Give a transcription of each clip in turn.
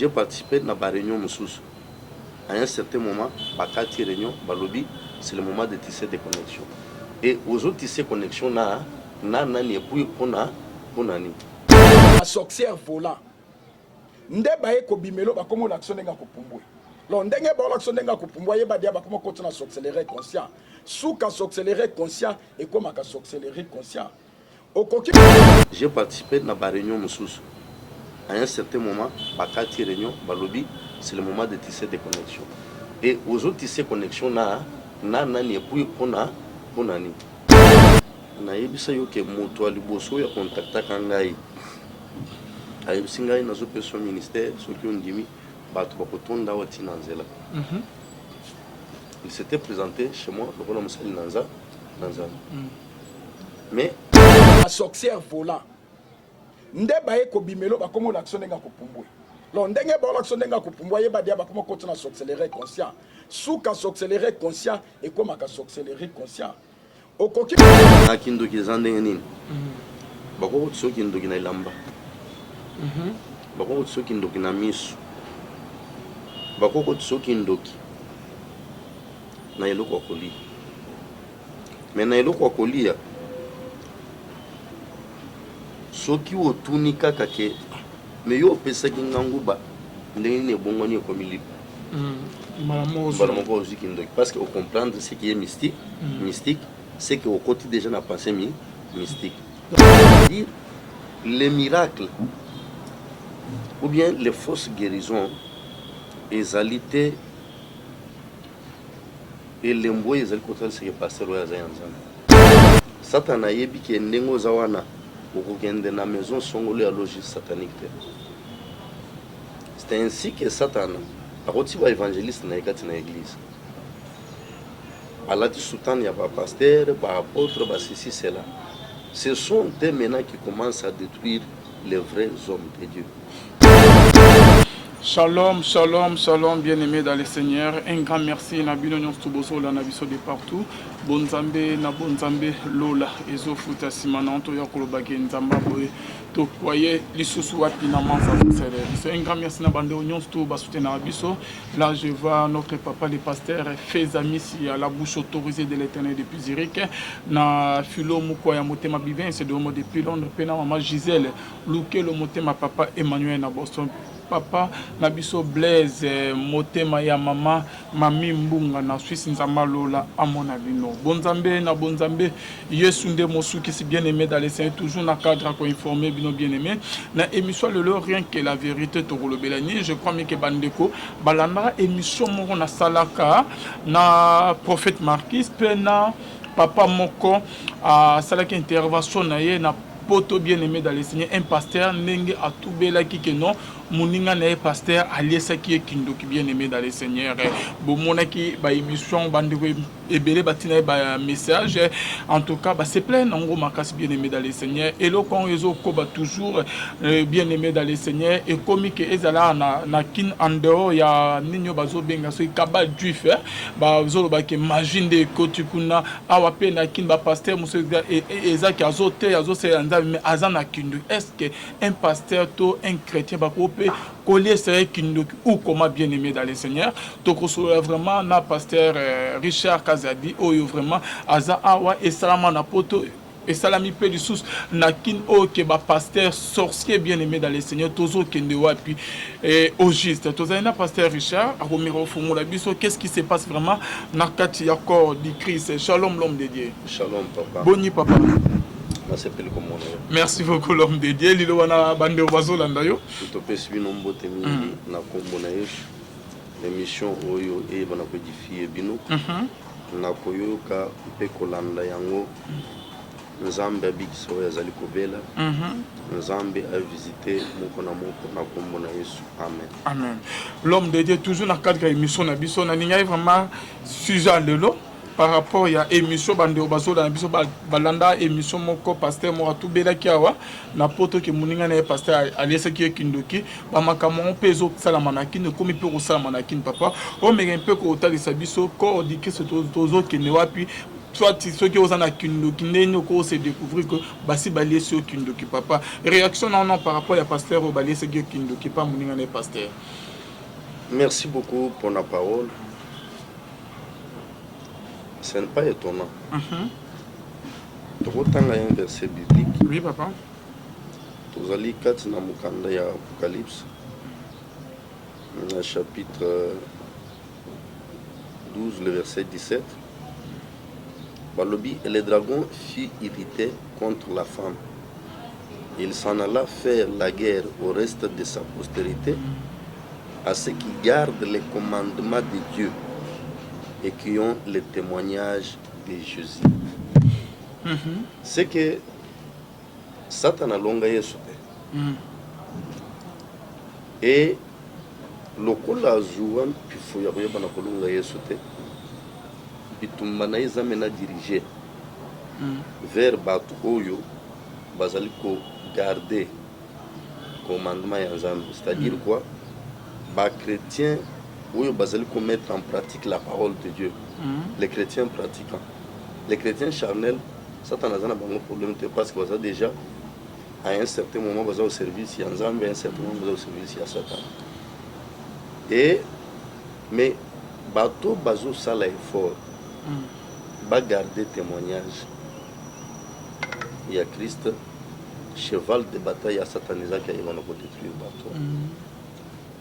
j'ai participé dans la réunion Moussous. À un certain moment, Bakati réunion, Balobi, c'est le moment de tisser des connexions. Et aux autres tisser connexions, nani epui ponani. La sorcière volant. Ndeba eko bimelo ba komo l'action nga kopumbwe. Lo ndenge ba l'action nga kopumbwe yeba dia ba komo continue s'accélérer conscient. Souka s'accélérer conscient et comme ka s'accélérer conscient. J'ai participé dans la réunion Moussous. À un certain moment, Bakati réunion, Balobi, c'est le moment de tisser des connexions. Et aux autres tisser connexions, nani epui ponani. Na yebisa yo ke moto aliboso ya contacta kangai. Ayebisi ngai na zo peso ministère soki ondimi bato bakotonda wati nanzela. Il s'était présenté chez moi le bonhomme Sali Nanza. Mais la sorcière volant. Ndeba eko bimelo ba komo l'action nga kopumbwe. Lo ndenge ba l'action nga kopumbwe yeba dia ba komo continue s'accélérer conscient. Souka s'accélérer conscient et comme ka s'accélérer conscient. Okoki akindoki zandenge nini. Bako tsoki ndoki na ilamba. Bako tsoki ndoki na misu. Bako tsoki ndoki na eloko akoli. Mais na eloko akolia soki otuni kaka ke me yo pesaki nganguba ndenge ne bongoni ko milipa malamozo aussi kindoki parce que au comprendre ce qui est mystique c'est que au côté déjà na pensée mystique dire les miracles ou bien les fausses guérisons ezalité et les mboye ezali kotal ce que pasteur oya zayanzana satana yebi ke ndengo zawana okugende na maison songolo ya logique satanique. C'est ainsi que Satan akoti ba évangéliste na ekati na église alati sultan ya ba pasteur ba apôtre ba ceci cela. Ce sont eux maintenant qui commencent à détruire les vrais hommes de Dieu. Shalom, shalom, shalom, bien-aimés dans le Seigneur. Un grand merci, Nabino Nyonstuboso, la Nabiso de partout. Bonzambe, na bonzambe, Lola, Ezo Futa Simananto, Yakolobake, Nzambabwe, Tokwaye, Lissusu Wapinaman, c'est un grand merci, Nabando Nyonstubo, Basutena Abiso. Là, je vois notre papa, le pasteur, fait amis si à la bouche autorisée de l'éternel depuis Zurich. Na Philo Mukoya Motema Bivin, c'est de Homo depuis Londres, Pena Maman Gisèle, Luke, le Motema Papa Emmanuel, na Boston. Papa Nabiso Blaise motema ya mama mami mbunga na Suisse nzamba lola amona bino bonzambe na bonzambe Yesu nde mosuki si bien aimé dans les saints toujours na cadre ko informer bino bien aimé na émission le rien que la vérité to kolobelani je crois que bandeko balanda émission moko na salaka na prophète Marquis pena papa moko a salaka intervention na ye na poto bien aimé dans les Seigneurs un pasteur nenge atubela kikeno Moninga na pasteur aliesa qui est kindoki bien aimé dans les Seigneurs bomona ki ba émission bandeko ebele batina ba message en tout cas ba c'est plein nango makasi bien aimé dans les Seigneurs et le kon ezo ko ba toujours bien aimé dans les Seigneurs et comme que ezala na kin en dehors ya ninyo bazo benga so kaba juif ba zolo ba ke imagine de kotikuna awa pe na kin ba pasteur muso ezaki azote azo se nza mais azana kindu est-ce que un pasteur to un chrétien ba ko collier c'est kindoki ou comment bien aimé dans les Seigneurs donc vraiment na pasteur Richard Kazadi oyo vraiment aza awa et salama na poto et salami pe du sous na kin o ke ba pasteur sorcier bien aimé dans les Seigneurs tozo kende wapi et au juste toza na pasteur Richard a romero fumula biso qu'est-ce qui se passe vraiment na kati ya corps du Christ shalom l'homme de Dieu shalom papa boni papa. Merci beaucoup l'homme de Dieu. Lilo wana bande obazo landayo. Tutopesi bino mbote mingi na kombo na Yesu. L'émission oyo e bana ko edifier bino. Na koyoka mpe kolanda yango. Nzambe abikiso yazali kobela. Nzambe a visité moko na kombo na Yesu. Amen. Amen. L'homme de Dieu toujours na cadre émission na biso na ninga vraiment sujet lelo. Par rapport à l'émission bande obazo na biso balanda émission moko pasteur mo atubela kiawa na poto ke muninga na pasteur aliesa ki kindoki ba makamo pezo salama na kin komi pe ko salama na kin papa o mega un peu ko talisa biso ko di ke tozo ke ne wapi soit ceux qui osent en Kindoki ne se découvrir que basi balié sur Kindoki papa réaction non par rapport à pasteur au balié c'est que Kindoki pas mon pasteur. Merci beaucoup pour la parole. Ce n'est pas étonnant. Autant il y a un verset biblique. Oui papa. Tous allez 4 dans Mukanda ya Apocalypse. Chapitre 12, le verset 17. Balobi, et le dragon fut irrité contre la femme. Il s'en alla faire la guerre au reste de sa postérité, à ceux qui gardent les commandements de Dieu et qui ont le témoignage de Jésus. C'est que Satan a longa Yesu. Et le kola zouan pifo ya koyeba na kolonga Yesu te. Bitumba na ezamena diriger vers batu oyo bazali ko garder commandement ya Nzambe, c'est-à-dire quoi, ba chrétiens oyo bazali ko mettre en pratique la parole de Dieu. Les chrétiens pratiquants, les chrétiens charnels, Satan azana bango problème te parce que baza déjà à un certain moment baza au service ya Nzambe, à un certain moment baza au service ya Satan. Et mais bateau bazo sala effort va garder témoignage. Il y a Christ, cheval de bataille à satanisé qui va nous détruire le bateau.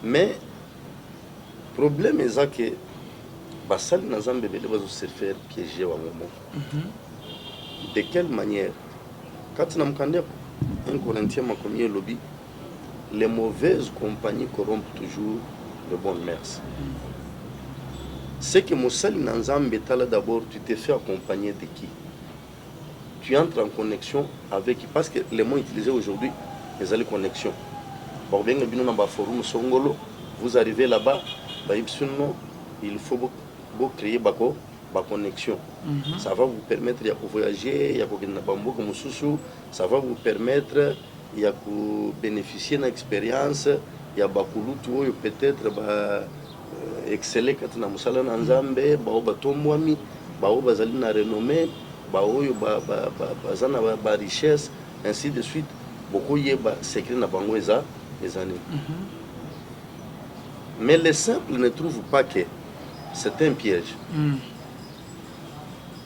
Mais le problème est que Basal Nazam Bébé va se faire piéger au moment. De quelle manière? Quand on a un Corinthien m'a commis le lobby, les mauvaises compagnies corrompent toujours de bonnes mœurs. C'est que Moussali Nanzambe Tala d'abord, tu te fais accompagner de qui? Tu entres en connexion avec qui? Parce que les mots utilisés aujourd'hui, les allées connexion. Vous arrivez là-bas, il faut créer une connexion. Ça va vous permettre de voyager, ça va vous permettre de bénéficier d'une expérience, peut-être exceller quand na musala na Nzambe bao batomwami bao bazali na renommée bao yo bazana ba richesse ainsi de suite beaucoup yeba secret na bango eza ezani. Mais les simples ne trouvent pas que c'est un piège.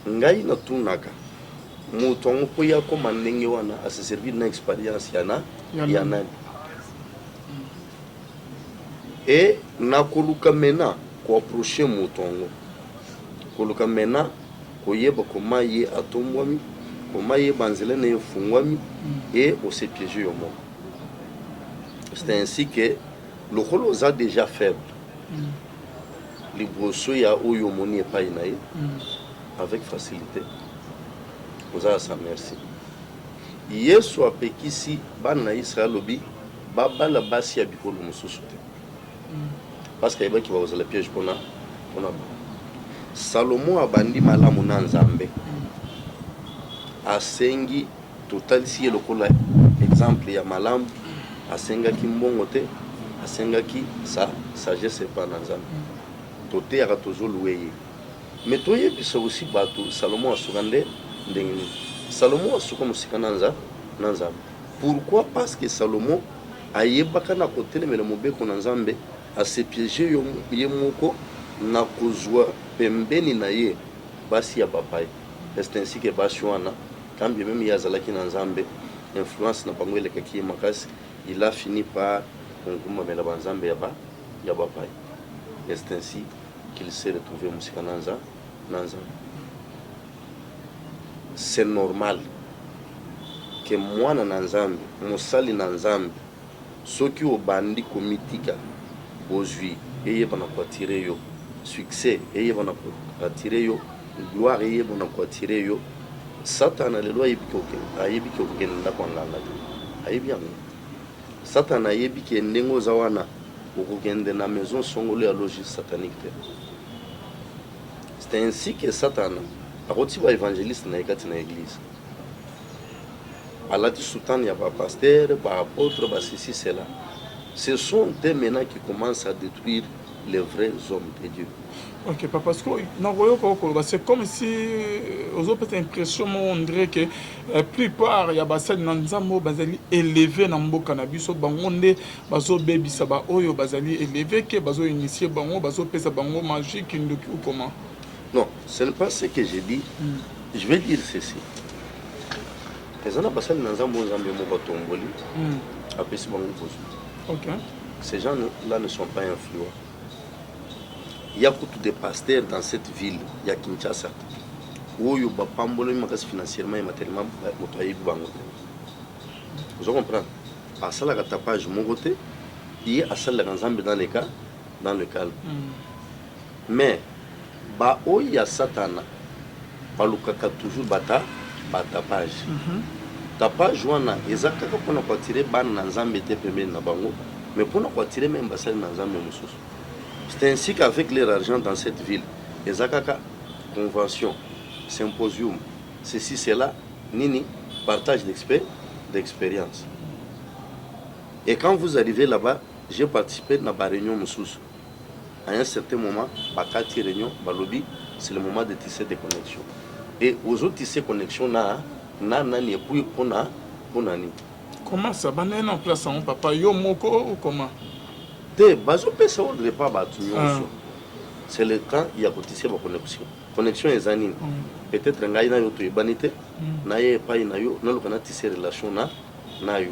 Ngai na tunaka mutongo ko ya ko manenge wana a se servir na expérience yana yana. Et na koluka mena ko approcher mutongo koluka mena ko yeba comment ye atomwami comment ye banzela ne fungwami et au se piéger au monde. C'est ainsi que le rôle a déjà faible. Les brossos ya oyo moni pas inaye avec facilité. Vous avez sa merci. Yesu apekisi bana Israël lobi baba la basi ya bikolo mususu. Parce qu'il y a qui va oser le piège qu'on a. Salomon a bandi malamu na Nzambe. Asengi total si le kola exemple ya malamu asenga ki mbongote asenga ki sa sagesse pas na Nzambe. Toté ya tozo loué. Mais toye bisa aussi bato Salomon a sugande ndengini. Salomon a suka musika na Nzambe. Pourquoi? Parce que Salomon a yebaka na kotele mele mobeko na Nzambe a se piéger ye moko na kozwa pembeni na ye basi ya papai. C'est ainsi que basi wana quand bien même yazalaki na Nzambe influence na bango ele kaki makasi il a fini par nguma mela banzambe ya papai. C'est ainsi qu'il s'est retrouvé musika na Nzambe. C'est normal que mwana na Nzambe musali na Nzambe soki obandi komitika bozwi eye bana ko tirer yo succès eye bana ko tirer yo gloire eye bana ko tirer yo Satan le loi ayebi ko kenda ko nganga ayebi yango Satan ayebi ke ndengo za wana okokende na maison songolo ya logique satanique. C'est ainsi que Satan akoti ba évangéliste na ekati na église alati sultan ya ba pasteur ba apôtre ba ceci cela. Ce sont eux maintenant qui commencent à détruire les vrais hommes de Dieu. Ok, papa, parce que c'est comme si aux autres impressions, on dirait que la plupart il y a basal nanzamo bazali élevé na mboka na biso bangonde bazo baby saba oyo bazali élevé que bazo initier bango bazo pesa bango magique ndoki ou comment? Non, ce n'est pas ce que j'ai dit. Je vais dire ceci. Les gens basal nanzamo nzambe mo batomboli apesi bango poso. Ok. Ces gens-là ne sont pas influents. Il y a beaucoup de pasteurs dans cette ville, il y a Kinshasa. Où il y a pas financièrement et matériellement. Vous comprenez? À ça, la tapage, mon côté, il y a ça, ensemble dans le cas, dans le calme. Mais, bah, où il y a Satana, bah, le caca toujours bata, bah, tapage. Tapage, on a, et ça, quand on a tiré, bah, n'ensemble était premier na bango, mais pour nous tirer même, bah, ça, n'ensemble, monsieur. C'est ainsi qu'avec leur argent dans cette ville, les Akaka, convention, symposium, ceci, cela, nini, partage d'expérience. Et quand vous arrivez là-bas, j'ai participé dans la réunion Moussous. À un certain moment, Bakati réunion, Balobi, c'est le moment de tisser des connexions. Et aux autres tisser connexions, nani, pour nani. Comment ça? Banane en place, papa, yo moko ou comment? C'est le temps il y a cotisé ma connexion. Connexion est anine. Peut-être que ngai na yo to ibanité, na ye pa na yo, na lokana tisser relation na yo.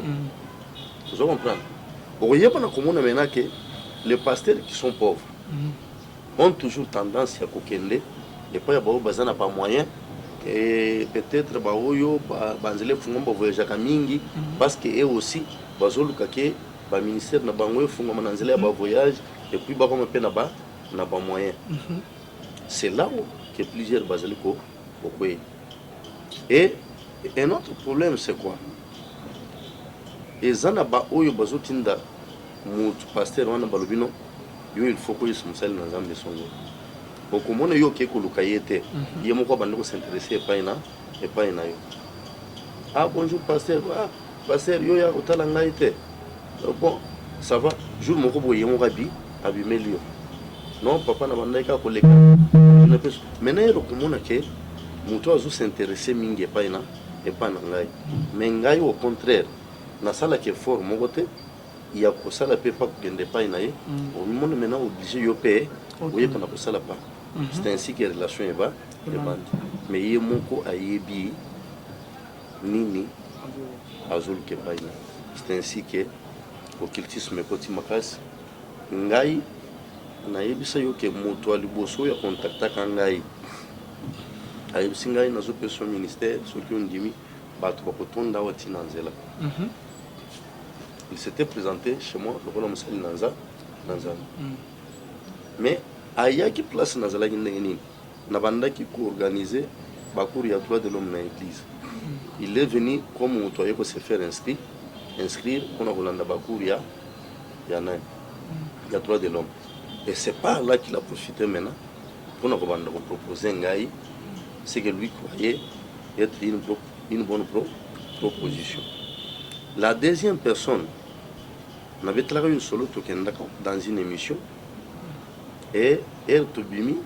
Vous comprenez? Pour y avoir comment maintenant que les pasteurs qui sont pauvres ont toujours tendance à kokende et pas y avoir besoin n'a pas moyen et peut-être ba oyo ba banzele fungomba voyager kamingi parce que eux aussi bazoluka ke ba ministère na bango fungoma na nzela ba voyage et puis ba comme pe na ba moyen. C'est là où que plusieurs basaliko okwe. Et un autre problème c'est quoi? Ezana ba oyo bazotinda mutu pasteur wana balobino yo il faut que je me sale na nzambe songo. Okomona yo ke koluka yete ye moko bande ko s'intéresser pas na yo. Ah bonjour pasteur, ah pasteur yo ya otala ngai te. Bon, ça va, jour moko boye mo rabi abimelio. Non papa na banda ka koleka. Maintenant il okomona ke mutu azu s'intéresser mingi pas na ngai. Mais ngai au contraire na sala ke fort mo côté il y a ko sala pe pas kende pas na ye. On monde maintenant obligé yo payer. Oui, pendant que ça là pas. C'est ainsi que la relation est bas. Mais il y a mon co à yebi nini azul ke baina. C'est ainsi que occultisme petit makas ngai na yebisa yo ke moto aliboso ya contacta kangai. Ayebisi ngai na zo person ministère soki ondimi bato bakotonda wati nanzela. Il s'était présenté chez moi le rôle Moussali Nanza. Mais aya qui place Nazala Nini, Nabanda qui co-organisé Bakour ya droit de l'homme dans l'église. Il est venu comme on pour se faire inscrire qu'on a Rolanda Bakour ya droit de l'homme. Et c'est pas là qu'il a profité maintenant pour nous proposer un gars, c'est que lui croyait être une bonne proposition. La deuxième personne, on avait travaillé une solo token dans une émission. Et elle Tobimi,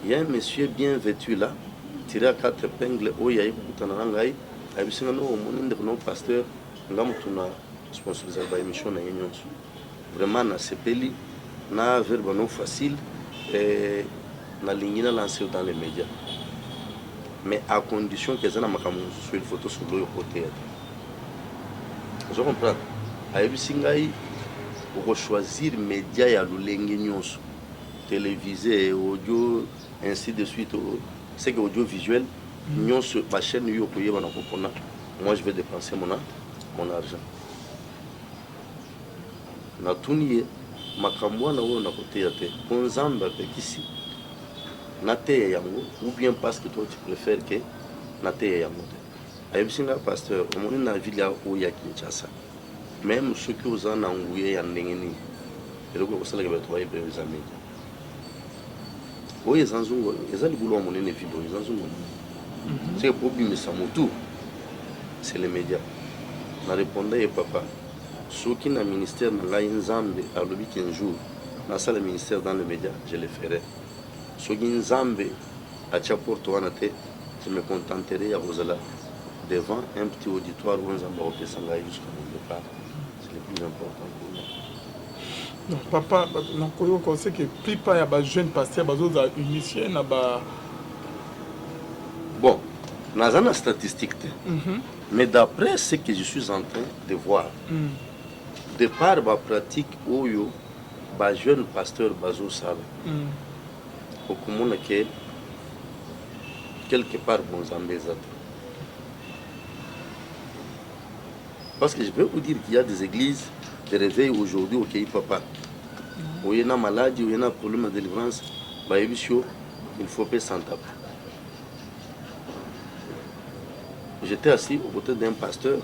il y a un monsieur bien vêtu là, tiré à 4 épingles, où il y a eu un rangaï, il y a eu un pasteur, il y a eu un sponsorisé par l'émission. Vraiment, na sepeli, na verbe non facile, et na ligne lancée dans les médias. Mais à condition que ça n'a pas sur une photo sur le côté. Je comprends. Il y a eu pour choisir les médias et les télévisé, audio, ainsi de suite. C'est que audiovisuel, nous sur ma chaîne, moi je vais dépenser mon argent. Na tuniye makamwa na wo na côté yate. Ponzamba pekisi. Na te yango ou bien parce que toi tu préfères que na te yango. Ayebsinga pasteur, on est na ville où ya Kinshasa. Même ceux qui osent en angouiller ya ndengeni. Et le ko sala ke batwa ibe examen. Oui, ils ont les boulots à mon ennemi, ils ont c'est pour bien Samotou, c'est les médias. On a répondu à papa, ceux qui ont le ministère dans l'Aïnzambe à l'objet qu'un jour, dans le ministère dans les médias, je le ferai. Si je Nzambe à Tchaportoanate, je me contenterai à Rosala devant un petit auditoire où Nzamba Opesanga jusqu'à mon départ. C'est le plus important pour moi. Non, papa, on sait que plus pas il y a des jeunes pasteurs, ils ont initié. Bon, nous avons une statistique. Mais d'après ce que je suis en train de voir, de par ma pratique, où les jeunes pasteurs bazo savent, au commun que quelque part bon zambézat. Parce que je peux vous dire qu'il y a des églises de réveil aujourd'hui au Pays Papa. Où il y a une maladie, où il y a un problème de délivrance, il faut pas s'en taper. J'étais assis au côté d'un pasteur,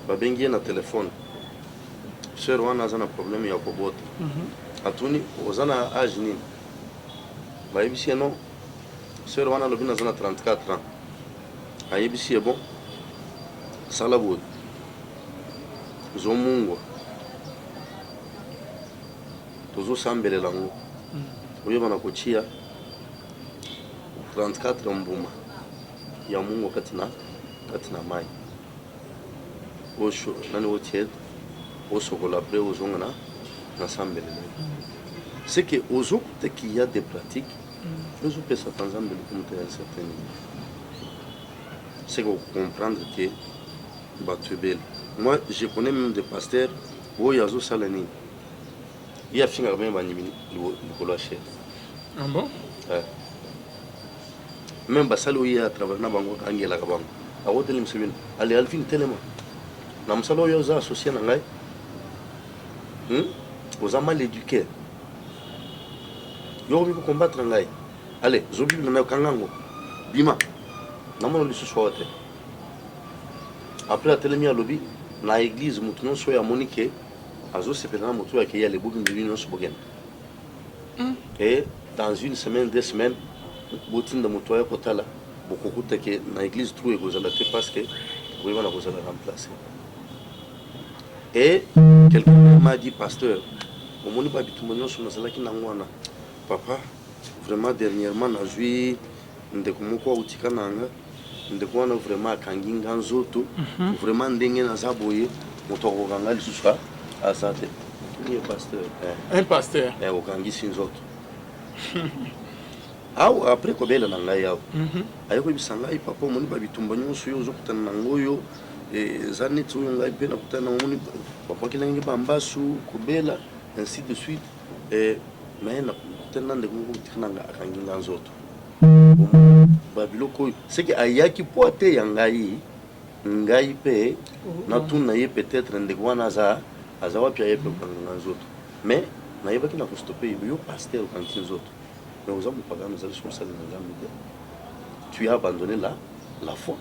il a un téléphone. Sœur, on a un problème, il y a un problème. Atuni, on a un âge. Non. Sœur, on a 34 ans. Aïbisi est bon. Salabou. Zomungo. Tozo Sambele Lango. Oui, on a coachia 34 mbuma. Ya Mungu katina mai. Osho, nani otied, oso collaborer aux ongana, na Sambele. C'est que aux autres qu'il y a des pratiques, nous peut s'attendre à un certain niveau. C'est qu'on comprendre que Batubel. Moi, je connais même des pasteurs où il y a des salani. Il y a fini avec le chef. Ah bon? Même basalo il y a travaillé na bango angela kabang. A hotel msebin. Ali alfin telema. Na msalo yo za associé na ngai. Aux mal éduqués. Yo ko combattre ngai. Allez, zobi na kangango. Bima. Na mono lisu sote. Après la télémia lobby, na église mutuno so ya monique, azo sepelana mutu ya kiya le bobi ndino so bogen. Et dans une semaine, 2 semaines, botin de mutu ya kotala, bokokuta ke na église troué kozala te parce que oui on a kozala remplacer. Et quelqu'un m'a dit pasteur, au moni ba bitumonyo so nasala ki nangwana. Papa, vraiment dernièrement na jui ndekomoko utika nanga. Ndekwana vraiment kanginga nzoto vraiment ndenge na zaboye motoko kanga lisusa asate ni pasteur un pasteur au kangi sinzoto au après kobela na ngai yao ayiko bisanga ipapa moni ba bitumba nyonso yo zokutana nangoyo zanetso ngai pe na kutana moni papa kilangi bambasu kobela ainsi de suite mais na kutana ndeko kutikana kanginga nzoto Babiloko c'est que ayaki poate yangai ngai pe na tuna ye peut-être ndekwana za azawa pia ye pe kanga zoto mais na yeba ki na ko stopper yo pasteur quand ils autres mais aux hommes pas nous allons sur ça tu as abandonné la foi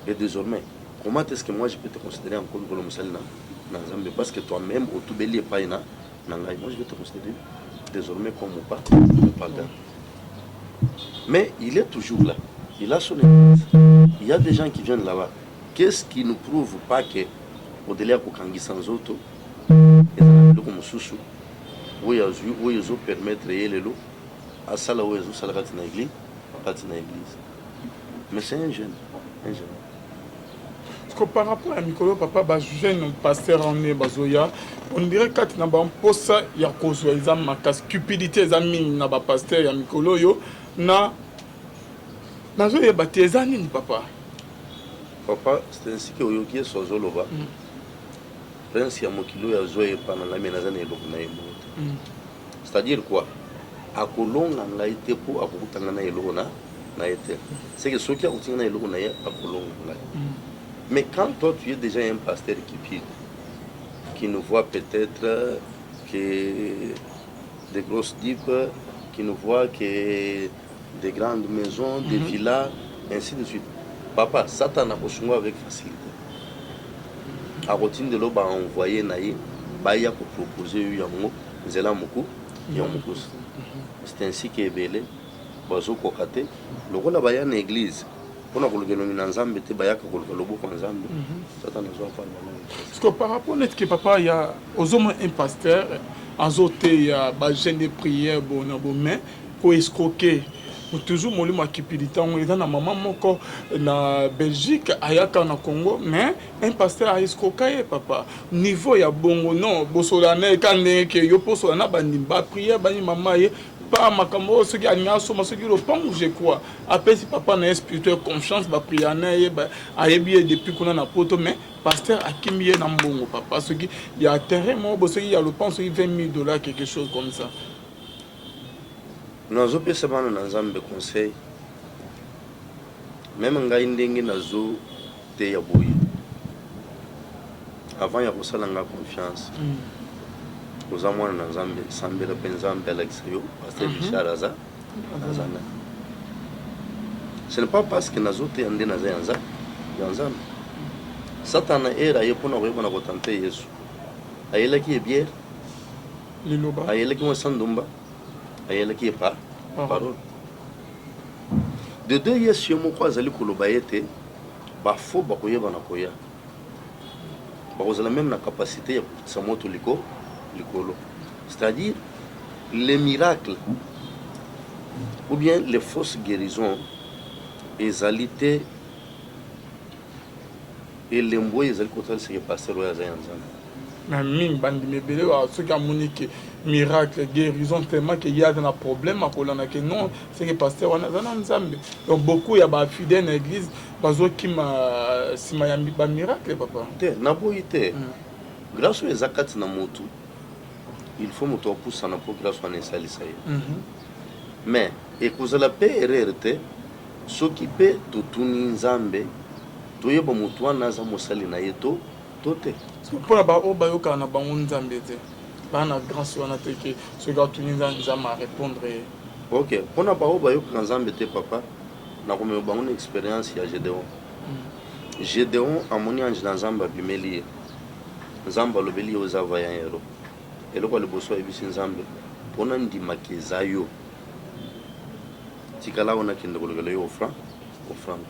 et désormais comment est-ce que moi je peux te considérer encore comme musalina na Zambie parce que toi-même au tout bélier paina ngai moi je vais te considérer désormais comme pas pagan. Mais il est toujours là. Il a son église. Il y a des gens qui viennent là-bas. Qu'est-ce qui ne prouve pas que au-delà de Kokangi sans autre, comme Soussou, où ils ont permettre de les lots, à ça là où ils ont salarié dans l'église, mais c'est un jeune. Parce que par rapport à Mikolo, papa, jeune pasteur en Bazoya, on dirait que tu n'as pas un poste, il y a une cupidité, il y a un pasteur, il y a Mikolo, na Zoya Batezani, papa. Papa, c'est ainsi que Oyoki est Sozoloba. Prince Yamokilo ya Zoya pendant la ménazane et l'Oknaï. C'est-à-dire quoi? À Colon, on a été pour Akutangana et l'Ona, c'est que ceux qui ont été à Colon. Mais quand toi tu es déjà un pasteur qui ne voit peut-être que des grosses dipes, qui ne voit que des grandes maisons, des villas, ainsi de suite. Papa, Satan a reçu avec facilité. A routine de l'eau, a envoyé Naï, Baya pour proposer Yango, Zela Moukou, Yamoukou. C'est ainsi qu'est belé, Bazo Kokate, le rôle de une église. On a voulu nominer ensemble, mais Baya Kokolobo ensemble. Satan a joué à faire. Parce que par rapport à ce que papa, il y a aux hommes un pasteur, azote ya ba jeune de prière bona bo mais ko escroquer toujours molimo akipilita on eza na maman moko na Belgique ayaka na Congo mais un pasteur a escroqué papa niveau ya bongo non bosolana ekande ke yo posolana bandimba prière bani mama ye pas makambo ce qui a nyaso ma ce qui le pont je crois après si papa na spirituel confiance ba prière na ye ba ayebi depuis qu'on a poto mais pasteur akimi na mbongo papa ce qui il y a terrain mo bo ce qui y a le pont $20 000 quelque chose comme ça. Nazo pesa bana na Nzambe conseil même ngai ndenge nazo te ya boye avant ya kosala nga confiance oza mwana na Nzambe sambela pe Nzambe alakisa yo pasteur Richard Aza azana ce n'est pas parce que nazo te ande naza ya Nzambe Satana era yepona ko yebona ko tante Yesu ayela ki bière liloba ayela ki sandumba ayela ki pa parole de deux yesu moko azali koloba ete bafo bakoyeba na koya bakozala même na capacité ya kokitisa moto likolo c'est-à-dire les miracles ou bien les fausses guérisons ezali te elembo ezali kotalisa pasteur oyo aza ya Nzambe mais mine bandi mebele wa ceux qui a monique miracle guérison tellement qu'il y a un problème à colana que non c'est que pasteur on a Nzambe donc beaucoup ya ba fidèles dans l'église bazo qui ma sima ya ba miracle papa te na boite grâce aux zakati na motu il faut moto poussa na pour grâce à nesalisa ye mais ekozala pe erreur te soki pe totuni Nzambe toyeba motu wana aza mosali na ye to te pour ba o ba yoka na bango Nzambe te ba na grâce wana te ke ce gars tout Nzambe à répondre OK pona ba o ba yoka Nzambe te papa na comme ba une expérience ya Gédéon amoni ange na Nzambe abimeli Nzambe lobeli yo zava ya hero eloko le boso ebisi Nzambe pona ndima keza yo tikala ona kende kolokela yo offrande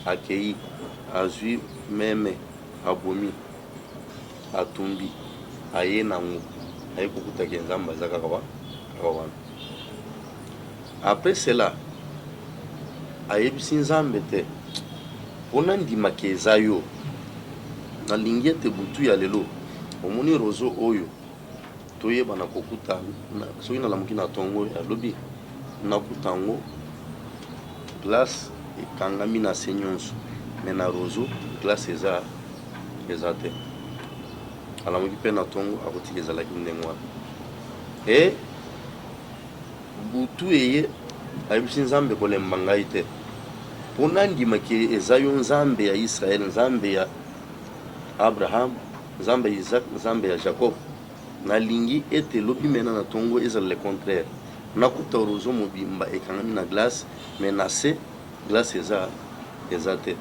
akei azui meme abomi atumbi aye nango aye kokuta ke Nzambe azaka kawa après cela ayebisi Nzambe te pona ndima keza yo na lingete butu ya lelo omoni rozo oyo toyeba na kokuta soki na lamuki na tongo ya lobi na kutango glace ekangami na se nyonso mais na rozo glace eza te alamuki mpe na tongo akotika ezalaki ndenge wana e butu eye ayebisi Nzambe kolemba ngai te mpona ndimaki eza yo Nzambe ya Israele Nzambe ya Abraham Nzambe ya Isaac Nzambe ya Jacob nalingi ete lobi mena na tongo ezala le contraire nakuta rozo mobimba ekangami na glace mais na se glace eza te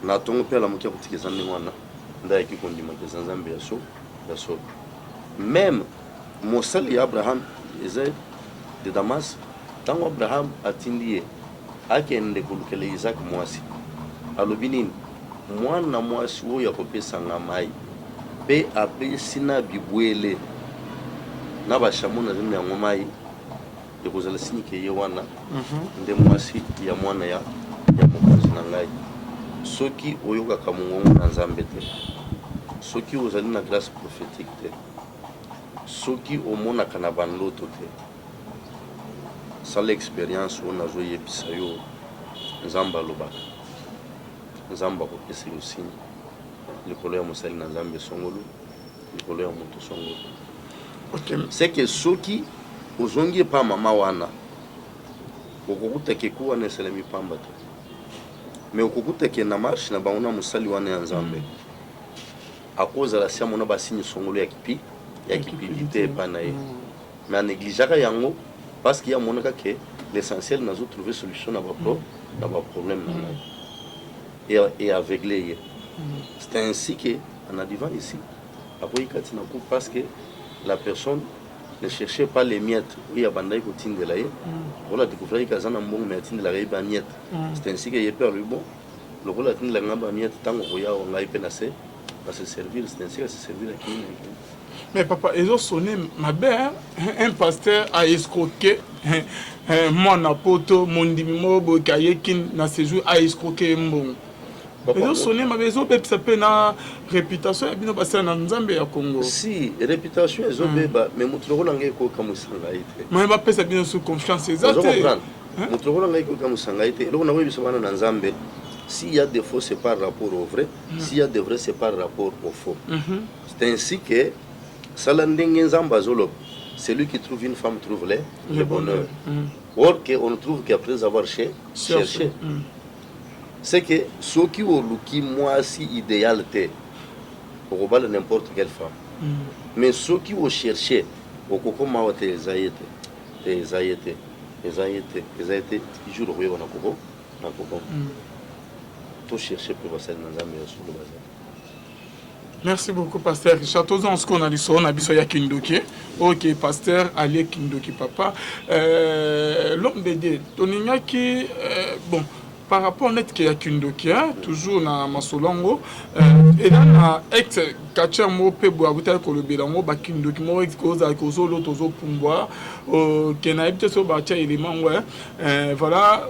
na tongo mpe alamuki akotika eza ndenge wana ndayaki kondimaka eza Nzambe ya so même mosali ya Abraham eza de Damas ntango Abraham atindi ye akende kolukela Isaac mwasi alobi nini mwana mwasi oyo akopesanga mai mpe apesi na bibwele na bashamo na zemi yango mai ekozala sinike ye wana nde mwasi ya mwana ya mokonzi na ngai soki oyokaka mongongo na Nzambe te soki ozali na grâce prophétique te soki omonaka na bandoto te sala expérience oyo nazoyebisa yo Nzambe alobaka Nzambe akopesa yo signe likolo ya mosali na Nzambe songolo likolo ya moto songolo c'est que soki ozongi epa mama wana okokutake ku wana esalemi pamba te mais okokutake na marche na bango na mosali wana ya Nzambe akozala sia mona basigne songolo ya kipilité epa na ye mais anégligeaka yango parce qu'il y a mon cas que l'essentiel n'a pas trouvé solution à ma problème et avec les c'est ainsi que en arrivant ici après parce que la personne ne cherchait pas les miettes il y a bandai côté de là voilà découvrir que ça n'a bon mais attendre la réba miette c'est ainsi que il perd le bon le rôle attendre la ngamba miette tant qu'on y a on a penasé à se servir, c'est ainsi qu'à se servir à qui. Mais papa, ils ont sonné ma belle, un pasteur a escroqué mon apoto, mon dimimo, Kayekin, na séjour a escroqué mon. Ils ont sonné ma belle, ils ont fait na réputation, et bien passé dans Nzambe à Congo. Si, réputation, ils ont béba, mais mon trou l'angé ko kamusanga ite. Mais ma pèse bien sous confiance, c'est ça. Vous comprenez? Mon trou l'angé ko kamusanga ite. Donc on a vu ce matin dans Nzambe. S'il y a des faux, c'est par rapport au vrai. S'il y a des vrais, c'est par rapport au faux. C'est ainsi que celui qui trouve une femme trouve le bonheur. Or qu'on trouve qu'après avoir cherché, c'est que ceux qui ont le moi si idéal, on va n'importe quelle femme. Mais ceux qui ont cherché, au coco m'a été zaïté, toujours au na coco. Tout chercher pour passer dans un meilleur sur le bazar. Merci beaucoup, pasteur Richard. Tous en ce qu'on a dit, on a dit ça Kindoki. Ok, pasteur Ali Kindoki, papa. L'homme de Dieu, Toninga qui, bon, par rapport à net qui a Kindoki, toujours dans Masolongo, et dans ex catcher mo pe boabuta ko le bilango ba Kindoki mo ex cause à cause l'autre aux pouvoir qui n'a pas sur bâtir élément ouais voilà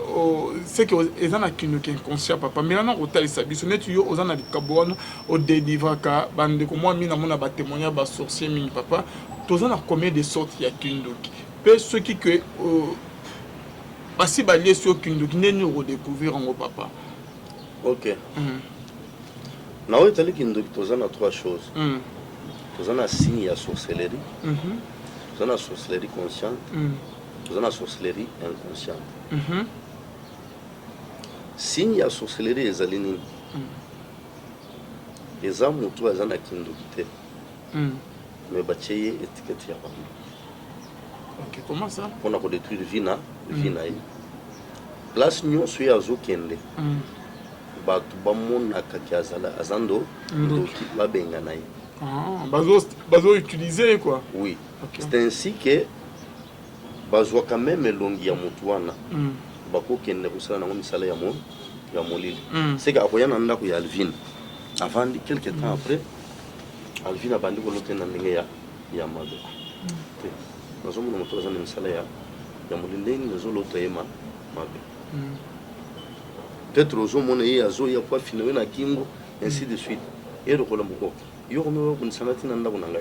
c'est que ils en a Kindoki inconscient papa mais là on hôtel sabi sonnet tu aux en a kabon au dédivraka bande ko moi mina mona ba témoigner ba sorcier mini papa tous en a combien de sortes il y a Kindoki peu ceux qui que si ba lié sur Kindoki n'est redécouvrir en papa. OK. Na oui, tali Kindoki tous en a trois choses. Tous en a signe à sorcellerie. Tous en a sorcellerie consciente. Tous en a sorcellerie inconsciente. Signe à sorcellerie ezalini. Ezamu tu azana Kindoki te. Mais bacheye étiquette ya bamba. OK, comment ça? On a détruire vina place nyo so ya zo kende. Batu bamona kakiazala azando ndoki babenga naye. Bazo utiliser quoi. Oui. Okay. C'est ainsi que bazo quand même longi ya mutuana. Bako kende kusala na misala ya molili. C'est que akoyana ndako ya Alvin. Avant quelques temps après Alvin a bandi ko lote na ndenge ya mabe. Nous sommes dans le salaire. Il y a des gens qui ont peut-être aux hommes qui ont pas fini à Kingo, ainsi de suite. Et le Colombo. Il y a une sanatine en Dagonanga.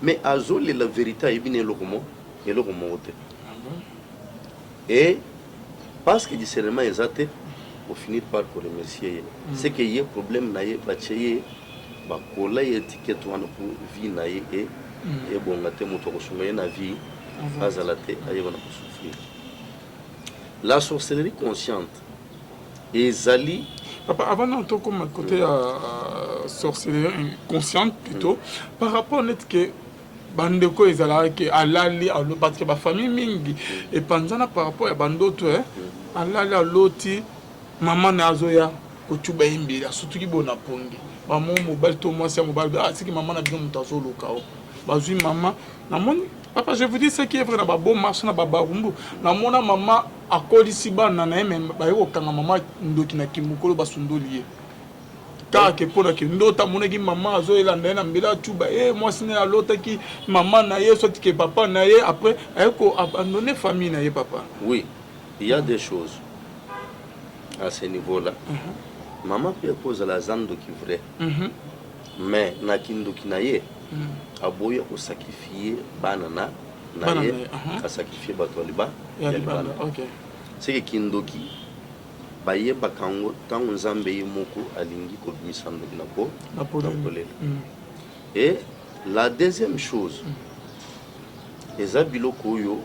Mais Azol est la vérité, il vient le roman et le roman. Et parce que discernement est athée, pour finir par remercier. C'est qu'il y a un problème, il y a un étiquette pour vie et bon, la vie. La sorcellerie consciente et Zali. Papa, avant d'entrer comme côté sorcellerie consciente plutôt, par rapport à net que bandeko ezala que alali à l'autre parce que ma famille mingi et pendant par rapport à bandoto alali à l'autre maman nazoya kotuba imbira surtout ki bona pongi maman mobile to moi c'est mobile c'est que maman na bien mutazo lokao bazui maman na mon. Papa, je vous dis ce qui est vrai, na bon marché na babarumbu. Na mona maman akoli siba na na même ba yo kanga maman ndoki na kimukolo basundolié. Ka ke pona ke ndota mona ki maman azo elanda na mbela tuba moi sine à l'autre qui maman na ye soit que papa na ye après ayeko abandonner famille na ye papa. Oui, il y a des choses à ce niveau-là. Maman peut poser la zando qui vrai. Mais na kindoki na ye aboya ko sacrifier banana na ye ka sacrifier batoliba ya libana. OK. C'est que kindoki baye bakango tango nzambe yimoko alingi ko misando binako na polele. Et la deuxième chose eza biloko yo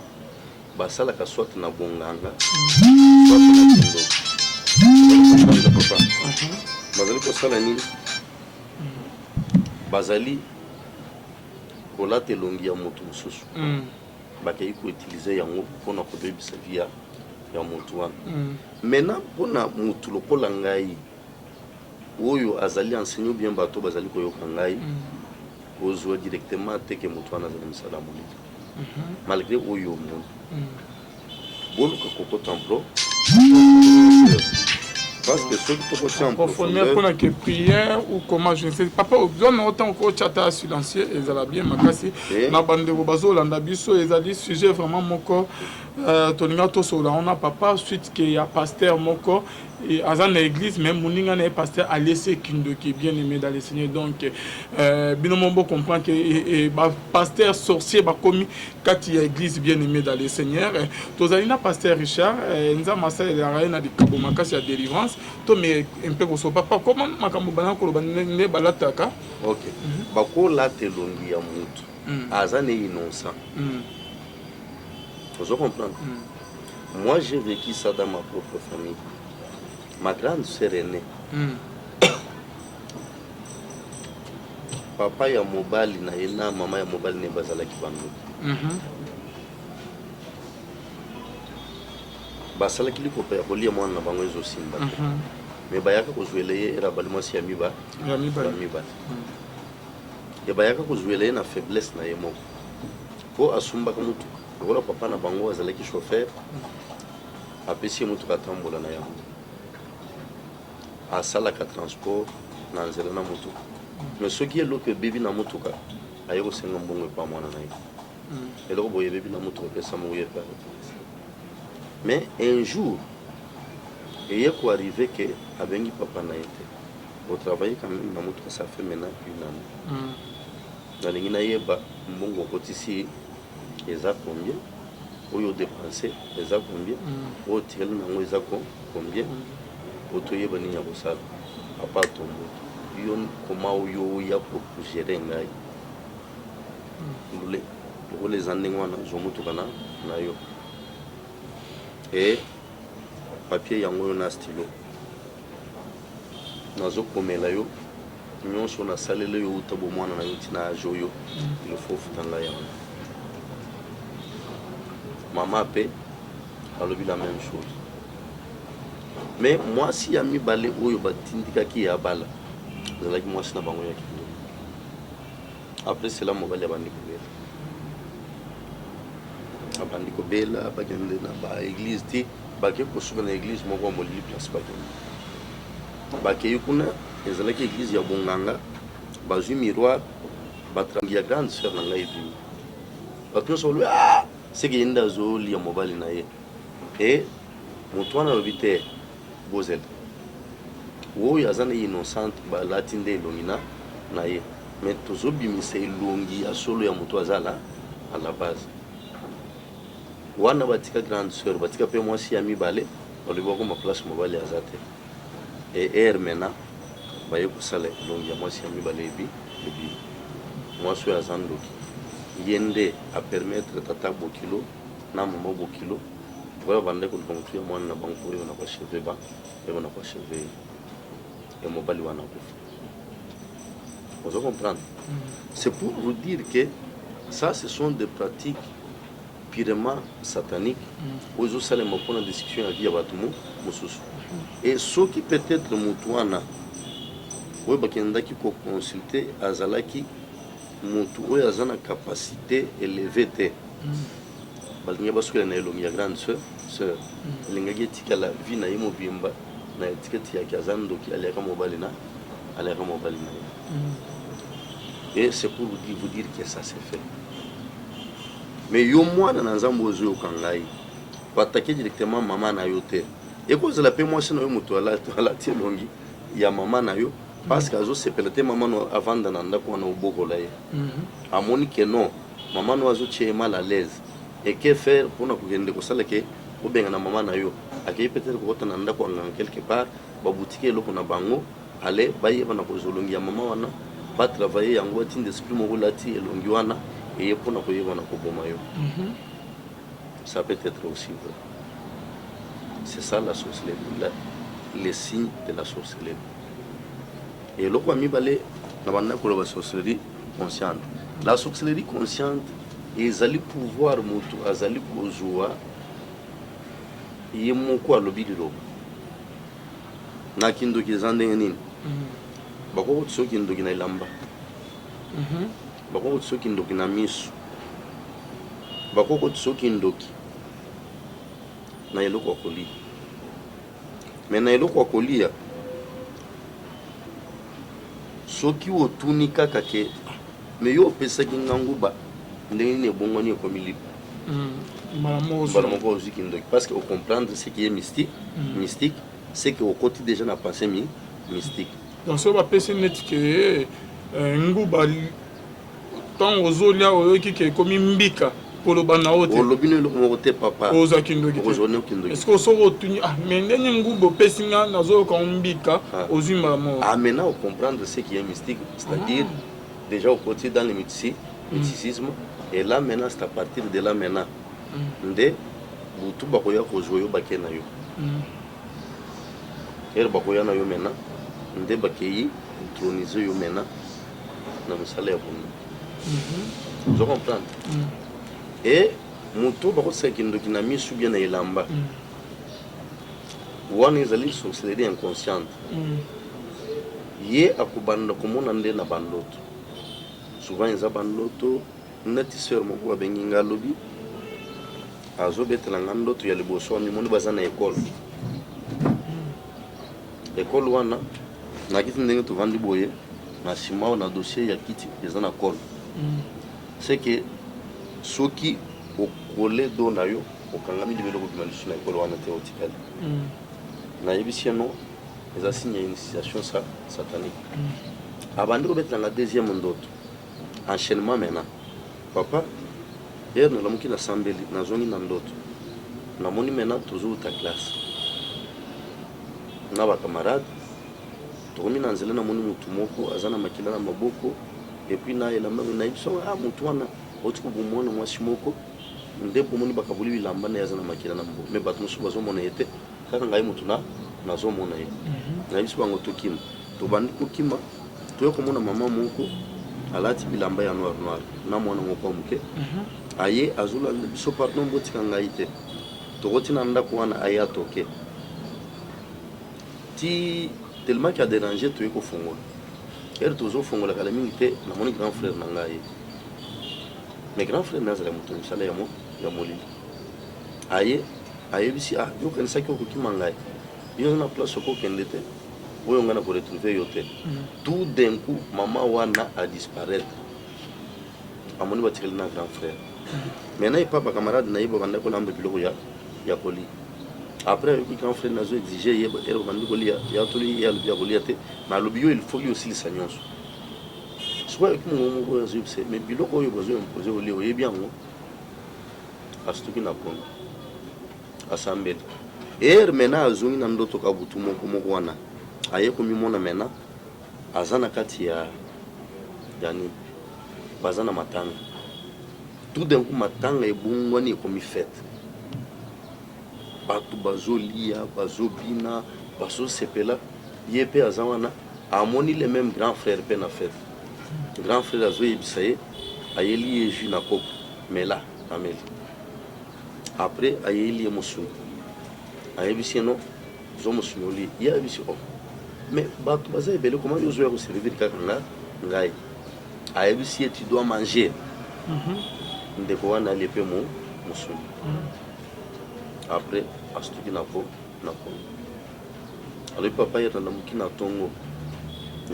basala ka soit na bonganga soit na kindoki. Bazali ko sala nini? Bazali kolate longi ya moto mususu bakei ko utiliser yango pona ko bebisa via ya moto wana maintenant pona moto lokola ngai oyo azali enseigner bien bato bazali ko yoka ngai ozwa directement teke moto wana azali misala moliki malgré oyo mon boluka koko templo Parce que ceux qui sont en profondeur pour la prière ou comment je ne sais pas besoin autant que chata silencieux et ça bien makasi na bande bazo landa biso et ça dit sujet vraiment mon corps toninga to sola on a papa suite que ya pasteur mon corps et à l'église même moninga na pasteur a laissé kindo qui est bien aimé dans le Seigneur donc binomombo comprend que pasteur sorcier ba commis quand il y a église bien aimé dans le Seigneur tozalina pasteur Richard nza masa la reine de kabo makasi ya délivrance to mais un peu ko papa comment makambo bana ko ne balataka OK bako la telongi ya mutu azane innocent vous comprenez moi j'ai vécu ça dans ma propre famille. Ma grande sœur aînée, papa ya mobali na yena mama ya mobali ne bazalaki bango. Basalaki liko ya kolia mwana na bango ezo simba. Mais bayaka ko jouer ye era balimasi ya miba. Ya miba. Ya bayaka ko jouer na faiblesse na yemo. Po asumba ka mutu. Ngola papa na bango azalaki chauffeur. Apesi mutu katambola na yango. Asalaka transport na nzela na mutu. Mais ce qui est que bébé na mutuka ayeko senga mbongo pa mwana na ye. Eloko boye bébé na mutuka pesa mo ye pa. Mais un jour il est arrivé que abengi papa na été au travail quand même na mutuka ça fait maintenant une année. Na lingi na yeba mbongo kotisi eza combien oyo dépenser eza combien o tiel na ngo eza combien otoyeba nini ya kosala papa tombo yo koma oyo ya pour gérer ngai ndule les andingo wana zomutuka na yo et papier yango yo na stylo nazo komela yo nyonso na salele yo utabo mwana na yo tina joyo il faut futanga yango maman pe alobi la même chose. Mais moi si ami balé oyo batindika ki ya bala zalaki moi sina bango ya kindo après cela mobali abandi ko bela bagende na ba église ti bake ko suka na église moko mo li place bake yukuna ezalaki église ya bonganga bazui miroir batrangi ya grande sœur na ngai bi batno solo c'est que inda zo li ya mobali na ye et mutwana lobite bozel wo yazana innocent ba latinde longina na ye mais tozobimisa ilongi ya solo ya mutu azala à la base wana batika grande sœur batika pe moi si ami balé olobo ko ma place mobali azate et hermena baye ko sale longi ya moi si ami balé bi moi so azandoki yende a permettre tata bokilo na mama bokilo voilà bande ko conclure moi na banko yo na ko cheve ba et on a pas cheve et mobali wana ko vous comprenez c'est pour vous dire que ça ce sont des pratiques purement sataniques aux autres salles me prendre discussion à via batumo mususu et ceux qui peut-être mutuana ouais bakenda ki ko consulter azalaki mutu oyo azana capacité élevée te balinga basukela na elongi ya grande sœur elingaki etika la vie na ye mobimba na etiketi yaki aza ndoki aliaka mobali na ye et c'est pour vous dire que ça s'est fait mais yo mwana na nzambo ozo yokangai batake directement mama na yo te ekozela pe mwasi na yo mutu alati elongi ya mama na yo parce que azo sepela te mama no avant na ndako wana obokola ye amoni que non mama no azo tie mal à l'aise et que faire pour na kugende ko sala ke obenga na mama na yo akei peut-être ko tana ndako anga quelque part ba boutique eloko na bango ale baye bana ko zolongi ya mama wana ba travailler yango tinde esprit mo lati elongi wana et pour na ko yebana ko boma yo ça peut être aussi vrai. C'est ça la sorcellerie, les signes de la sorcellerie. Et le quoi mi balé na banda ko la sorcellerie consciente. La sorcellerie consciente ezali pouvoir mutu azali kozwa yemoko alobi lilo. Na kindo kizande nini? Bako tsoki ndo kina ilamba. Bako tsoki ndo kina misu. Bako tsoki ndo ki na eloko koli. mais na eloko kolia soki otuni kaka ke mais yo pesaki nganguba ndenge ne bongoni ko milipo mbala moko oziki ndoki parce que au comprendre ce qui est mystique mystique c'est que au côté déjà na pensée mystique donc so ba pesi net ke nguba tant ozolia oyoki ke komi mbika poloba na ote olobino eloko moko te papa ozaki ndoki est-ce que so otuni mais ndenge nguba pesi nga nazo ko mbika ozwi mbala moko maintenant au comprendre ce qui est mystique c'est-à-dire déjà au côté dans le mysticisme et là maintenant c'est à partir de là maintenant nde butu bakoya kozwa yo bakena yo bakoya na yo maintenant nde bakeyi introniser yo maintenant na mosala ya bondo vous comprendre et moto bakosaka kindoki na misu bien na elamba wana ezali sorcellerie inconsciente ye akobanda komona nde na bandoto souvent eza bandoto neti sœur moko abengi nga alobi azobetela nga ndoto ya liboso amimoni baza na ekole ekole wana na kiti ndenge tovandi boye na nsima na dossier ya kiti eza na kole c'est que soki okole do na yo okangami libelo kobima lisu na ekole wana te otikali nayebisi yano eza signe ya initiation satanique abandi kobetela nga deuxième ndoto enchaînement maintenant papa hier nalamuki na sambeli nazongi na ndoto namoni maintenant tozouta classe na bakamarade tokomi na nzela namoni mutu moko aza na makila na maboko epuis na elamba nayebiso mutu wana oti kobomona mwasi moko nde bomoni bakaboli bilamba na ye aza na makila na maboko me bato mosusu bazomona ye te kaka ngai mutu nazomona ye nayebiso bango tokima tobandi kokima toye komona mama moko alati bilamba ya noir na mwana moko moke aye azula biso pardon botika ngai te tokoti na ndako wana aye atoke ti tellement qu'il a dérangé toye kofongola ere tozofongola kala mingi te namoni grand frère na ngai mais grand frère nazala moto misala ya molili aye ayebisi yokanisaki okokima ngai yo na place okokende te oyo nga na koretrouve yo te tout d'un coup mama wana a disparaître amoni batikali na grand frère maintenant epa bacamarade na ye babanda kolamba biloko ya kolia après ayoki grand frère nazo exige ye ere babandi kolia ya toli ye alobi ya kolia te mais alobi yo il faut li osilisa nyonso sikoy ayoki mongo moko oyo azoyebisa mais biloko oyo bazo impose kolia oyebi yango asituki na pono asambeli ere maintenant azongi na ndoto ka butu moko wana aye komimona maintenant aza na kati ya yani baza na matanga tout d'un coup matanga ebongwani ekomi fete bato bazolia bazobina bazosepela ye mpe aza wana amoni le même grand frère mpe na fete grand frère azoyebisa ye ayeli ye jus na kopo mela ameli après ayeli ye mosuni ayebisi ye no zo mosuni olie ye ayebisi mais bato baza ebele comment yo ozoya koservir kaka ngai ayebisi ye tu dois manger ndeko wana ali mpe mosuni après asituki na po alobi papa ye nalamuki na ntongo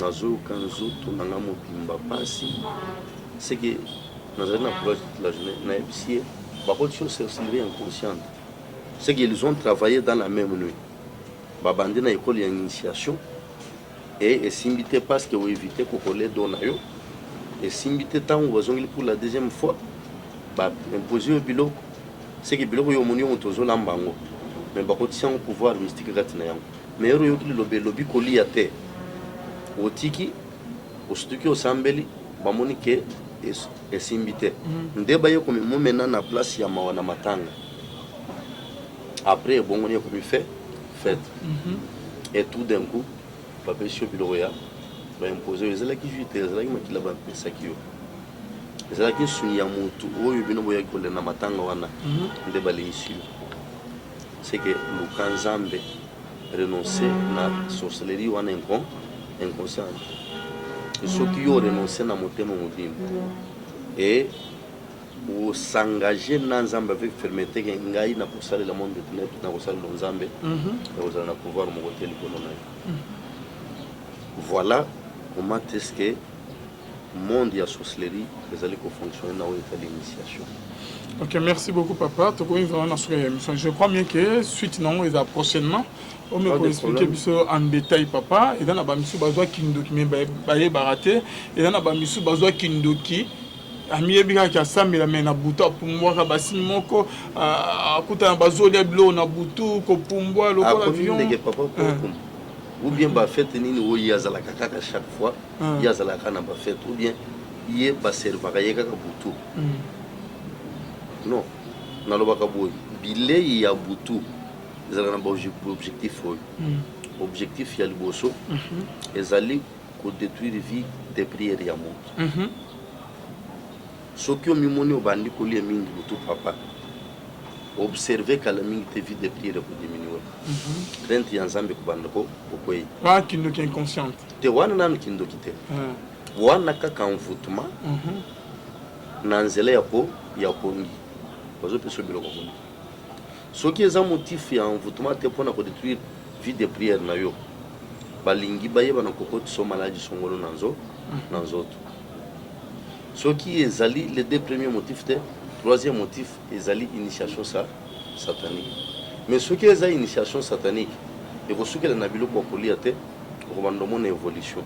nazoyoka nzoto nanga mobimba pasi seke nazali na courage toute la journée nayebisi ye bakoti yo sorcellerie inconsciente c'est qu'ils ont travaillé dans la même nuit babandi na école ya initiation et esimbi te parce que oevite kokole do na yo esimbi te ntango bazongeli pour la deuxième fois baimpose yo biloko c'est que biloko yo omoni yo moto ozolamba yango mais bakotisi yango pouvoir mystique kati na yango mais ero oyoki liloba elobi kolia te otiki osituki osambeli bamoni ke esimbi te nde baye komemo mena na place ya mawa na matanga après ebongoni ekomi fête et tout d'un coup bapesi yo biloko ya baimpose oyo ezalaki jui te ezalaki makila bapesaki yo ezalaki suni ya motu oyo bino boyaki kolenda matanga wana nde baleisi yo c'est que luka nzambe renonce na sorcellerie wana inconsciente soki yo renonce na motema mobimba et ou s'engager dans Nzambe avec fermeté que ngai na posala le monde de net na posala le Nzambe et vous allez pouvoir me côté le voilà comment est-ce que monde ya sorcellerie les allez fonctionner dans l'initiation. Ok, merci beaucoup papa. Je crois bien que suite non ils prochainement on me peut expliquer en détail papa et dans la bamisu bazwa kindoki mais baye baraté et dans la bamisu bazwa kindoki ami ebika ka sambela mais na buta pumbwa ka basini moko akuta na bazoli blo na butu ko pumbwa lokola avion ou bien ba fête nini wo yazala kaka chaque fois yazala kana ba fête ou bien yé ba serva ka yeka ka butu non nalobaka boy bilei ya butu ezalaka na objectif oyo objectif ya liboso ezali kodétruire vie de prière ya moto soki omimoni obandi kolia mingi butu papa observe kala mingi te vie de prière kodiminuwe rente ya nzambe kobanda ko okwei kindoki inconsciente te wana nanu kindoki te wana kaka envoûtement na nzela ya pongi bazopesa biloko kuna soki eza motif ya envoûtement te mpona kodétruire vie de prière na yo balingi bayeba na kokoti so maladi songolo na nzoto soki ezali les deux premiers motifs te troisième motif ezali initiation satanique mais soki eza initiation satanique ekosukela na biloko bakolia te okobanda omona évolution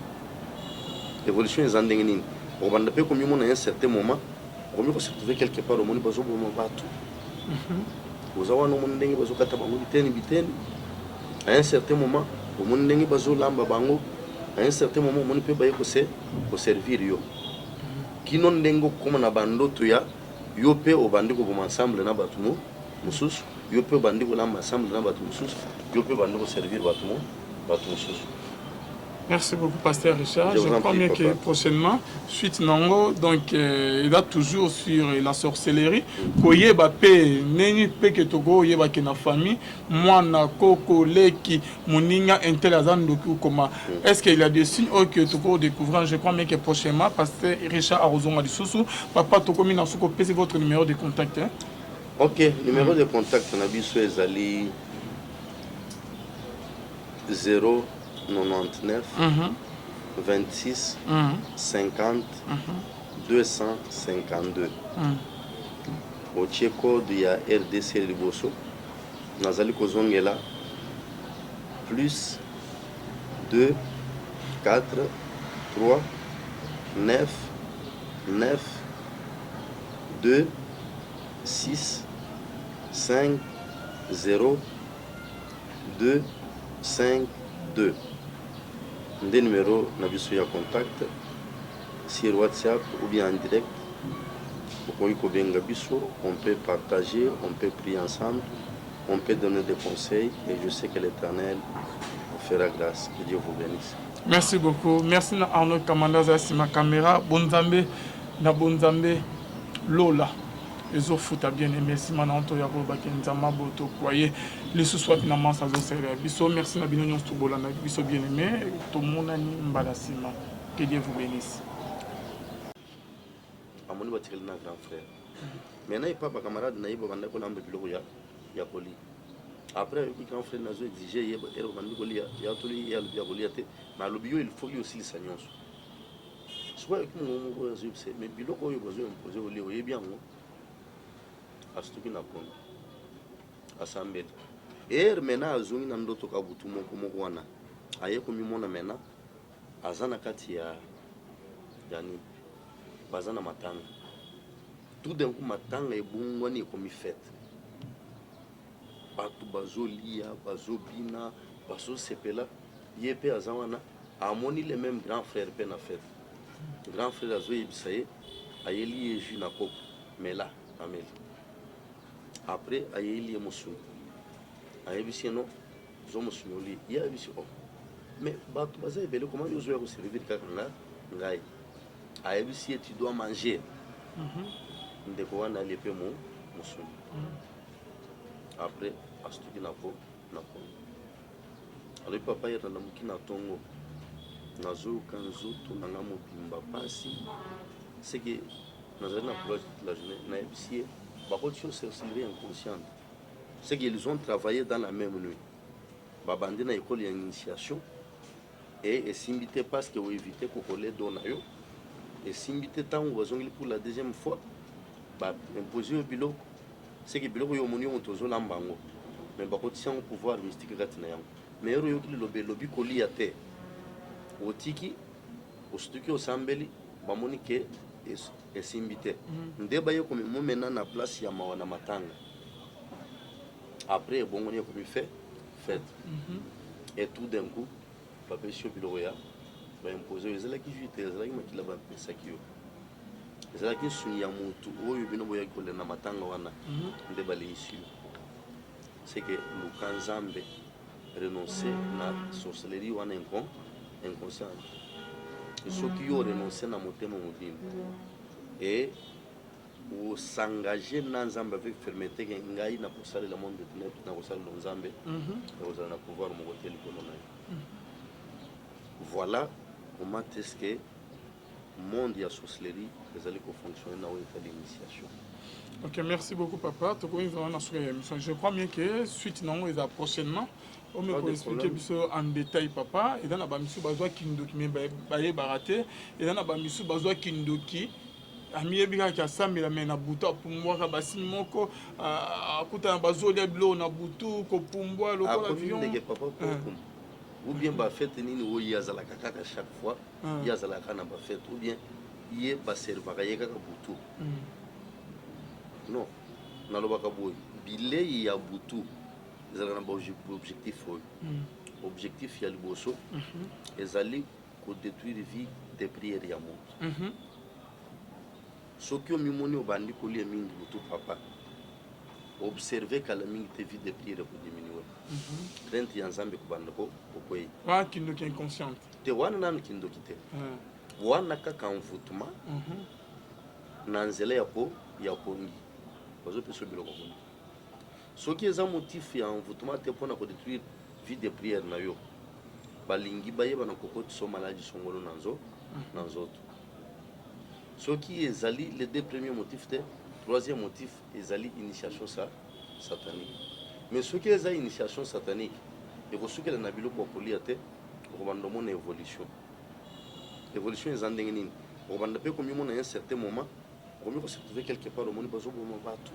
eza ndenge nini okobanda mpe komimona un certain moment okomi kosetrouve quelque part omoni bazoboma bato oza wana omoni ndenge bazokata bango biteni à un certain moment omoni ndenge bazolamba bango à un certain moment omoni mpe baye koservir yo kino ndenge okoma na bandoto ya yo mpe obandi koboma ensemble na bato mosusu yo mpe obandi kolamba ensemble na bato mosusu yo mpe obandi koservir bato mosusu. Merci beaucoup, Pasteur Richard. Je crois bien que prochainement, suite Nango, donc il a toujours sur la sorcellerie. Koye bape, neni peke togo ye bake na famille, moi na koko leki muninga intelazan doku koma. Est-ce qu'il y a des signes que togo découvrant? Je crois bien que prochainement, Pasteur Richard Arozonga du Sousou, papa toko mina soko pese votre numéro de contact. Hein? Ok, numéro de contact na biso ezali 099 26 50 252 otie code ya RDC liboso nazali kozongela plus 2 4 3 9 9 2 6 5 0 2 5 2 des numéros na biso ya contact sur WhatsApp ou bien en direct. On peut partager, on peut prier ensemble, on peut donner des conseils et je sais que l'Éternel vous fera grâce. Que Dieu vous bénisse. Merci beaucoup. Merci Arnaud Kamandaza Sima Caméra. Bonzambe na Bonzambe Lola. Les autres bien aimé. Si maintenant tu as Nzama Boto Koye, les sous-soins finalement ça se sert. Biso merci na binonyon Stubola na biso bien aimé. Tout le monde ani mbalasima. Que Dieu vous bénisse. Amoni batikeli na grand frère. Maintenant il pas ba camarade na ibo banda ko namba biloko ya poli. Après le grand frère nazo exiger yeba ero bandi ko lia ya toli ya lubia ko lia te na lubio il faut aussi le sanyonso. Soit que mon ko zo c'est mais biloko yo bazo imposer ko lia oye bien ngo. Astuki na kono asambeta mena azungi na ndoto ka butu moko wana aye komimona mena azana kati ya yani bazana matanga tout d'un coup matanga ebungwani komi fête batu bazolia bazobina bazosepela ye pe azawana amoni le même grand frère pe na fête grand frère azoyebisa ye ayeli ye jus na koko mela ameli. Après, il y a des gens qui ont dit mais comment ils ont servir tu dois manger. Après, alors papa est dans le tongo nazo kanzo to nanga mobimba pasi c'est que dans un approche de la journée, on a ébissé, sorcellerie inconsciente. C'est qu'ils ont travaillé dans la même nuit. Babandi na école d'initiation et s'inviter parce que vous évitez qu'on collègue donayo et s'inviter tant vous avez pour la deuxième fois, bah imposer au biloko. C'est que biloko yo moni on tozo lambango. Mais ba ko tient au pouvoir mystique gatina yango. Mais yo ki lobi koli ate. Otiki ostuki osambeli ba moni ke et s'inviter. Ndeba yo comme mo maintenant na place ya mawana matanga. Après bon on est comme fait fête. Et tout d'un coup papa sur biloya va imposer les qui juite les qui makila ba pesa kiyo. Les qui sunya mutu oyo bino boya ko na matanga wana ndeba le ici. C'est que Lukanzambe renoncer na sorcellerie wana inconscient. Ceux qui ont renoncé na motema mobile et ou s'engager dans Nzambe avec fermeté que ngai na posala le monde de ténèbres na posala Nzambe et vous allez pouvoir mon côté le voilà comment est-ce que monde ya sorcellerie les allez fonctionner dans l'état d'initiation. Ok, merci beaucoup papa. Je crois bien que suite non ils prochainement on me peut expliquer en détail papa et dans la bamisu bazwa kindoki mais baye baraté et dans la bamisu bazwa kindoki amiyebika ka sambela mena butu apumbwaka basini moko akuta bazolia bilo na butu ko pumbwa lokola avion papa ou bien ba fête nini wo yazala kaka chaque fois yazala kana ba fête ou bien yé ba servaka yeka ka butu non nalobaka boy bilei ya butu ezala na objectif oyo objectif ya liboso ezali ko détruire vie de prière ya moto soki omimoni obandi kolia mingi butu papa observe kala mingi te vie de prière ko diminuer rente ya nzambe kubanda ko okoyi wa kindoki inconsciente te wana nanu kindoki te wana kaka envoûtement na nzela ya pongi bazopesa biloko kuna soki eza motif ya envoûtement te mpona kodétruire vie de prière na yo balingi bayeba na kokoti so maladi songolo na nzoto soki ezali les deux premiers motifs te troisième motif ezali initiation satanique mais soki eza initiation satanique ekosukela na biloko ya kolia te okobanda omona évolution eza ndenge nini okobanda mpe komimona un certain moment okomi kosetrouve quelque part omoni bazoboma bato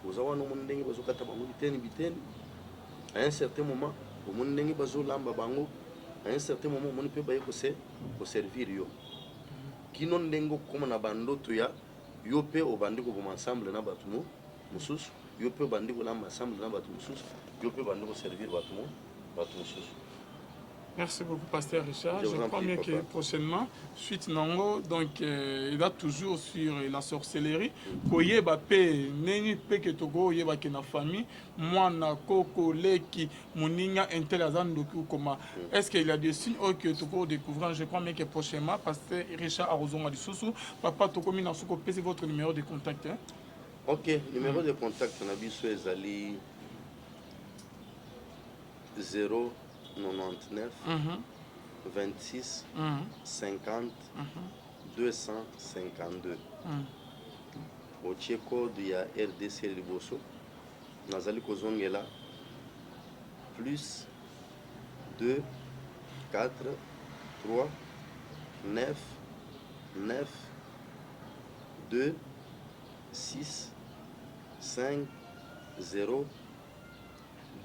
oza wana omoni ndenge bazokata bango biteni à un certain moment omoni ndenge bazolamba bango à un certain moment omoni mpe baye koservir yo kino ndenge okoma na bandoto ya yo mpe obandi koboma ensemble na bato mosusu yo mpe obandi kolamba ensemble na bato mosusu yo mpe obandi koservir bato mosusu. Merci beaucoup, Pasteur Richard. Je crois bien que prochainement, suite Nango, donc il va toujours sur la sorcellerie. Koyeba pe neni pe ke togo yeba ke na famille, moi na koko leki moninga intelazan doku koma. Est-ce qu'il y a des signes que togo découvrant? Je crois bien que prochainement, Pasteur Richard Arozonga du Sousou, papa toko mina soko pese votre numéro de contact. Hein? Ok, numéro de contact na biso ezali 099 26 50 252 otie code ya RDC liboso nazali kozongela plus 2 4 3 9 9 2 6 5 0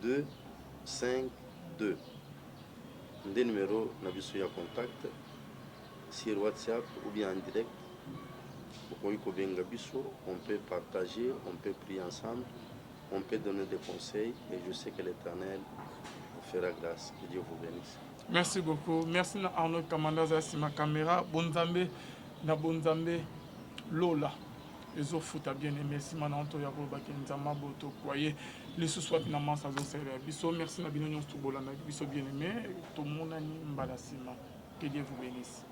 2 5 2 des numéros nabiso ya contact sur WhatsApp ou bien en direct. On peut partager, on peut prier ensemble, on peut donner des conseils et je sais que l'Éternel fera grâce. Que Dieu vous bénisse. Merci beaucoup. Merci à Arnaud Kamandaza Sima Caméra. Bonzambe, na Bonzambe, Lola. Les autres foot bien aimé. Si maintenant on a Nzama Boto Koye, les sous-sois finalement ça se sert. Biso merci na binonyon Stubola na biso bien aimé. Tout le monde a ni Mbalasima. Que Dieu vous bénisse.